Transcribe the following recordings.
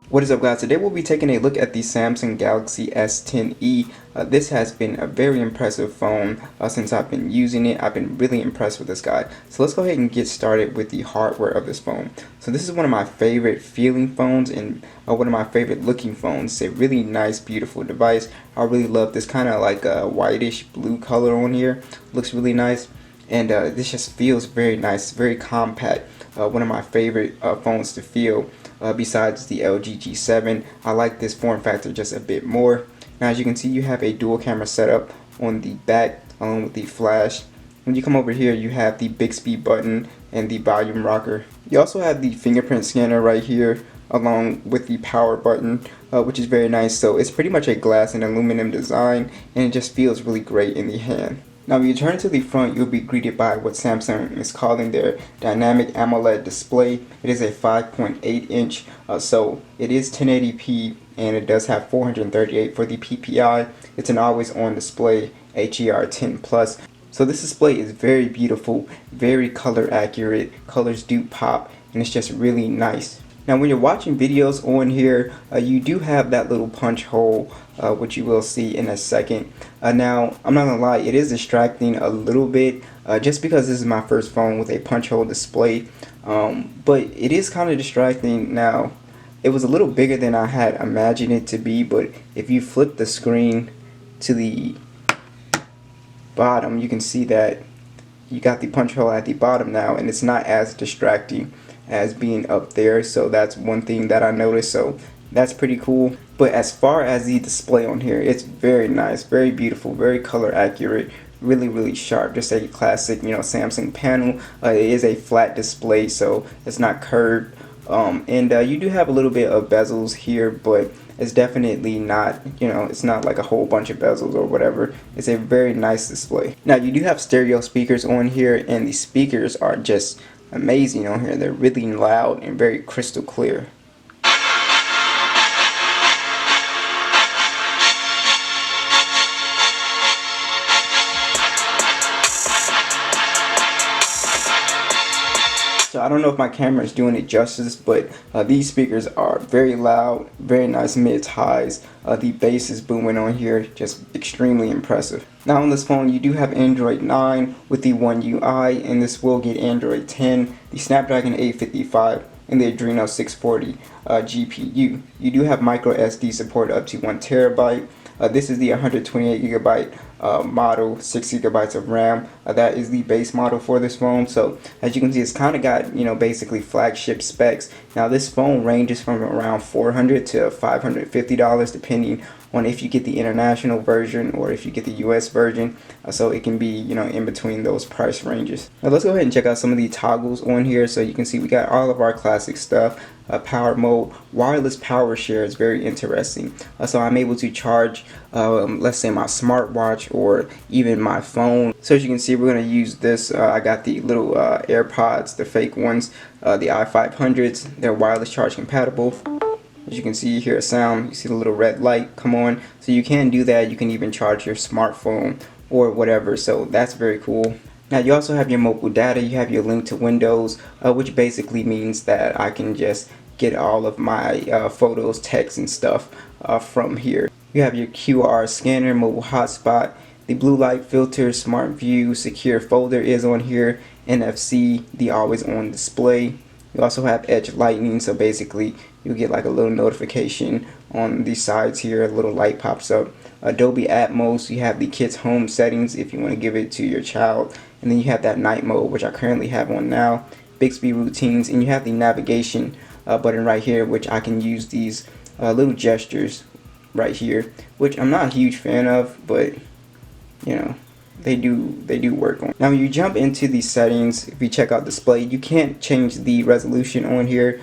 What is up, guys? Today we'll be taking a look at the Samsung Galaxy S10e. This has been a very impressive phone since I've been using it. I've been really impressed with this guy. So let's go ahead and get started with the hardware of this phone. So this is one of my favorite feeling phones and one of my favorite looking phones. It's a really nice, beautiful device. I really love this kind of like a whitish blue color on here. Looks really nice. And this just feels very nice, very compact. One of my favorite phones to feel. Besides the LG G7, I like this form factor just a bit more. Now, as you can see, you have a dual camera setup on the back along with the flash. When you come over here, you have the Bixby button and the volume rocker. You also have the fingerprint scanner right here along with the power button, which is very nice. So it's pretty much a glass and aluminum design, and it just feels really great in the hand. Now, when you turn to the front, you'll be greeted by what Samsung is calling their dynamic AMOLED display. It is a 5.8 inch, so it is 1080p, and it does have 438 for the PPI. It's an always-on display, HDR10 Plus. So this display is very beautiful, very color accurate. Colors do pop, and it's just really nice. Now, when you're watching videos on here, you do have that little punch hole, which you will see in a second. Now, I'm not gonna lie, it is distracting a little bit, just because this is my first phone with a punch hole display. But it is kind of distracting. Now, it was a little bigger than I had imagined it to be, but if you flip the screen to the bottom, you can see that you got the punch hole at the bottom now, and it's not as distracting as being up there. So that's one thing that I noticed, so that's pretty cool. But as far as the display on here, it's very nice, very beautiful, very color accurate, really sharp. Just a classic, Samsung panel. It is a flat display, so it's not curved, and you do have a little bit of bezels here, but it's definitely not, it's not like a whole bunch of bezels or whatever. It's a very nice display. Now, you do have stereo speakers on here, and the speakers are just amazing on here. They're really loud and very crystal clear. So I don't know if my camera is doing it justice, but these speakers are very loud, very nice mids, highs. The bass is booming on here, just extremely impressive. Now, on this phone, you do have Android 9 with the One UI, and this will get Android 10, the Snapdragon 855, and the Adreno 640 GPU. You do have micro SD support up to 1 terabyte. This is the 128 gigabyte model, 6 gigabytes of RAM. That is the base model for this phone. So as you can see, it's kind of got, basically flagship specs. Now, this phone ranges from around $400 to $550 depending on if you get the international version or if you get the US version. So it can be, in between those price ranges. Now, let's go ahead and check out some of the toggles on here. So you can see we got all of our classic stuff. Power mode, wireless power share is very interesting. So I'm able to charge, let's say, my smartwatch or even my phone. So as you can see, we're going to use this. I got the little AirPods, the fake ones, the i500s. They're wireless charge compatible. As you can see, you hear a sound, you see the little red light come on. So you can do that. You can even charge your smartphone or whatever. So that's very cool. Now, you also have your mobile data. You have your link to Windows, which basically means that I can just get all of my photos, text, and stuff from here. You have your QR scanner, mobile hotspot, the blue light filter, smart view, secure folder is on here, NFC, the always on display. You also have Edge Lightning, so basically you get like a little notification on the sides here, a little light pops up. Dolby Atmos, you have the kids home settings if you want to give it to your child, and then you have that night mode, which I currently have on now, Bixby routines, and you have the navigation button right here, which I can use these little gestures right here, which I'm not a huge fan of, but they do work on. Now, when you jump into the settings, if you check out display, you can't change the resolution on here,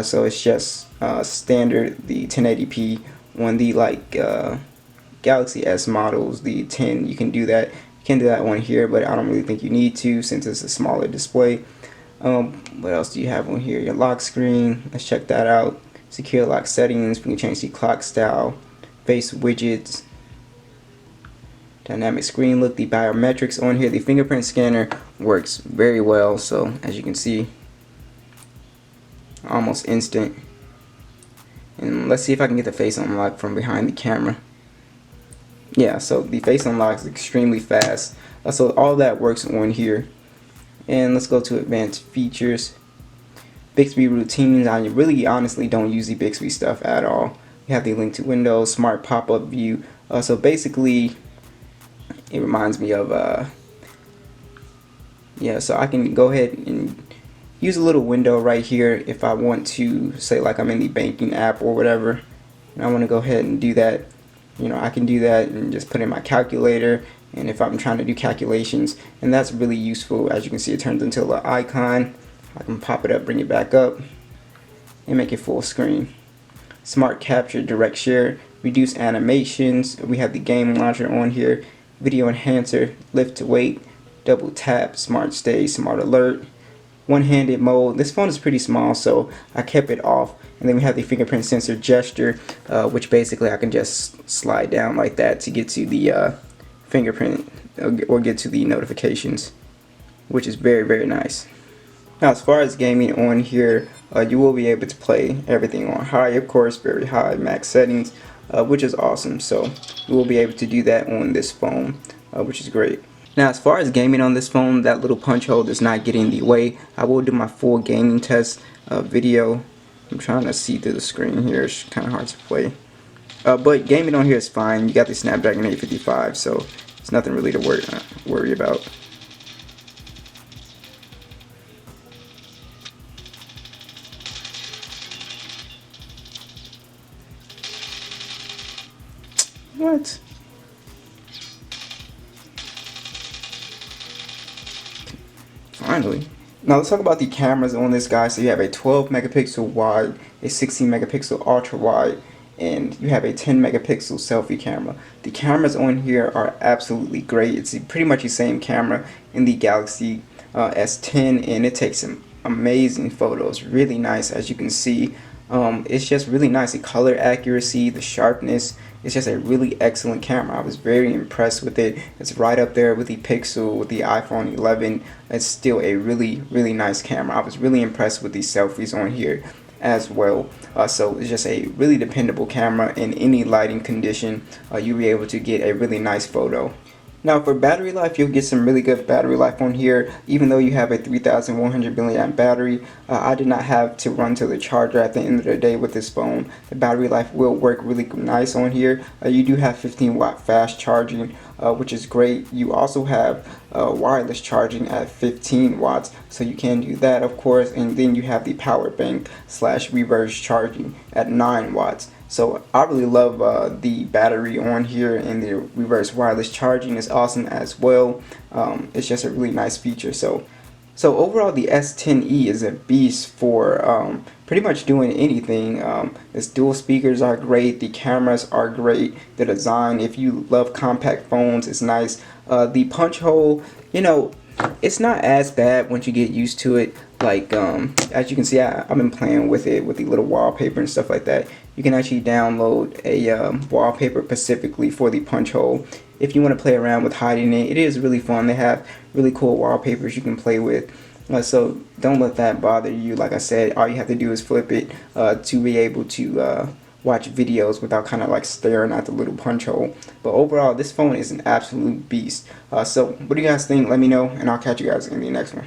so it's just standard, the 1080p on the Galaxy S models, the 10. You can do that. You can do that one here, but I don't really think you need to since it's a smaller display. What else do you have on here? Your lock screen. Let's check that out. Secure lock settings. We can change the clock style, face widgets, dynamic screen look, the biometrics on here. The fingerprint scanner works very well. So as you can see, almost instant. And let's see if I can get the face unlock from behind the camera. Yeah, so the face unlock is extremely fast. So all that works on here. And let's go to advanced features. Bixby routines. I really honestly don't use the Bixby stuff at all. You have the link to Windows, smart pop-up view. So basically, it reminds me of yeah, so I can go ahead and use a little window right here if I want to, say like I'm in the banking app or whatever, and I want to go ahead and do that. You know, I can do that and just put in my calculator, and if I'm trying to do calculations, and that's really useful. As you can see, it turns into a little icon. I can pop it up, bring it back up, and make it full screen. Smart capture, direct share, reduce animations. We have the game launcher on here, video enhancer, lift to weight, double tap, smart stay, smart alert, one-handed mode. This phone is pretty small, so I kept it off. And then we have the fingerprint sensor gesture, which basically I can just slide down like that to get to the fingerprint or get to the notifications, which is very, very nice. Now, as far as gaming on here, you will be able to play everything on high, of course, very high max settings, which is awesome. So you will be able to do that on this phone, which is great. Now, as far as gaming on this phone, that little punch hole does not get in the way. I will do my full gaming test video. I'm trying to see through the screen here. It's kind of hard to play. But gaming on here is fine. You got the Snapdragon 855, so it's nothing really to worry about. What? Finally. Now let's talk about the cameras on this guy. So you have a 12 megapixel wide, a 16 megapixel ultra wide, and you have a 10 megapixel selfie camera. The cameras on here are absolutely great. It's pretty much the same camera in the Galaxy S10, and it takes some amazing photos. Really nice, as you can see. It's just really nice. The color accuracy, the sharpness. It's just a really excellent camera. I was very impressed with it. It's right up there with the Pixel, with the iPhone 11. It's still a really, really nice camera. I was really impressed with the selfies on here as well. So it's just a really dependable camera. In any lighting condition, you'll be able to get a really nice photo. Now for battery life, you'll get some really good battery life on here. Even though you have a 3100 milliamp battery, I did not have to run to the charger at the end of the day with this phone. The battery life will work really nice on here. You do have 15-watt fast charging, which is great. You also have wireless charging at 15 watts, so you can do that, of course. And then you have the power bank / reverse charging at 9 watts. So I really love the battery on here, and the reverse wireless charging is awesome as well. It's just a really nice feature. So overall, the S10e is a beast for pretty much doing anything. Its dual speakers are great. The cameras are great. The design, if you love compact phones, it's nice. The punch hole, you know, it's not as bad once you get used to it. Like as you can see, I've been playing with it with the little wallpaper and stuff like that. You can actually download a wallpaper specifically for the punch hole if you want to play around with hiding it. It is really fun. They have really cool wallpapers you can play with. So don't let that bother you. Like I said, all you have to do is flip it to be able to watch videos without kind of like staring at the little punch hole. But overall, this phone is an absolute beast. So what do you guys think? Let me know, and I'll catch you guys in the next one.